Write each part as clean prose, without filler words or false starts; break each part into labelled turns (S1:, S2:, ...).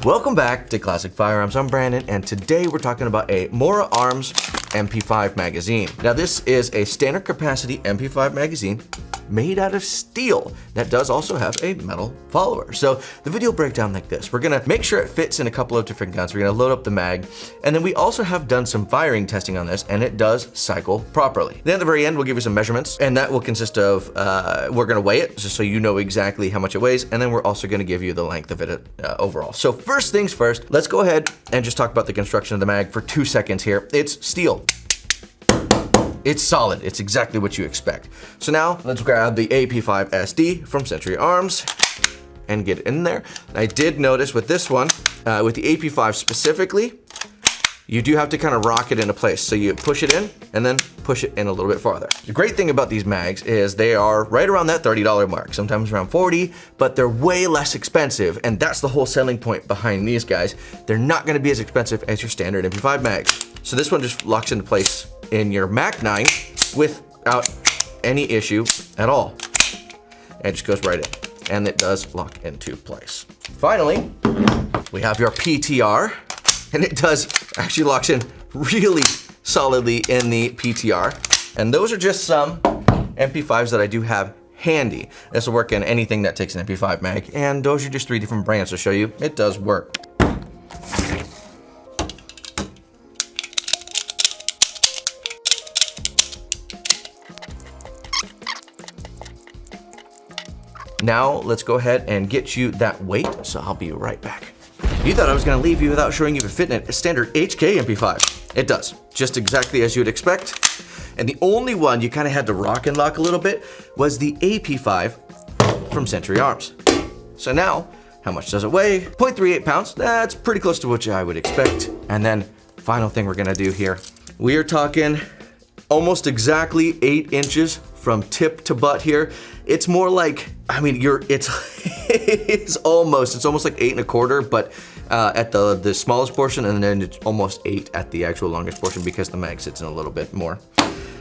S1: Welcome back to Classic Firearms. I'm Brandon, and today we're talking about a Mora Arms MP5 magazine. Now this is a standard capacity MP5 magazine made out of steel that does also have a metal follower. So the video breakdown like this. We're gonna make sure it fits in a couple of different guns. We're gonna load up the mag, and then we also have done some firing testing on this, and it does cycle properly. Then at the very end, we'll give you some measurements, and that will consist of, we're gonna weigh it, just so you know exactly how much it weighs, and then we're also gonna give you the length of it overall. So first things first, let's go ahead and just talk about the construction of the mag for 2 seconds here. It's steel. It's solid, it's exactly what you expect. So now let's grab the AP5 SD from Century Arms and get it in there. I did notice with this one, with the AP5 specifically, you do have to kind of rock it into place. So you push it in and then push it in a little bit farther. The great thing about these mags is they are right around that $30 mark, sometimes around 40, but they're way less expensive. And that's the whole selling point behind these guys. They're not gonna be as expensive as your standard MP5 mags. So this one just locks into place in your Mac 9 without any issue at all. And it just goes right in, and it does lock into place. Finally, we have your PTR, and it does actually locks in really solidly in the PTR. And those are just some MP5s that I do have handy. This will work in anything that takes an MP5 mag, and those are just 3 different brands to show you it does work. Now let's go ahead and get you that weight, so I'll be right back. You thought I was gonna leave you without showing you the fit in a standard HK MP5. It does, just exactly as you would expect. And the only one you kind of had to rock and lock a little bit was the AP5 from Century Arms. So now, how much does it weigh? 0.38 pounds, that's pretty close to what I would expect. And then, final thing we're gonna do here, we are talking almost exactly 8 inches from tip to butt here. It's more like, I mean, it's almost like 8 1/4, but at the smallest portion, and then it's almost 8 at the actual longest portion because the mag sits in a little bit more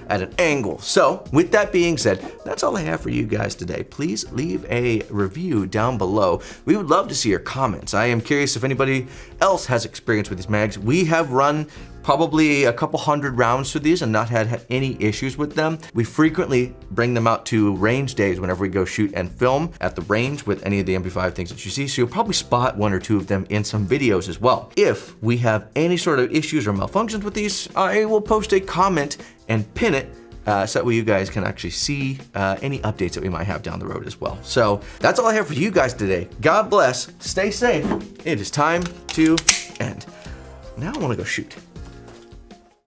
S1: at an angle. So with that being said, that's all I have for you guys today. Please leave a review down below. We would love to see your comments. I am curious if anybody else has experience with these mags. We have run probably a couple hundred rounds through these and not had any issues with them. We frequently bring them out to range days whenever we go shoot and film at the range with any of the MP5 things that you see, so you'll probably spot 1 or 2 of them in some videos as well. If we have any sort of issues or malfunctions with these, I will post a comment and pin it so that way you guys can actually see any updates that we might have down the road as well. So that's all I have for you guys today. God bless, stay safe. It is time to end. Now I wanna go shoot.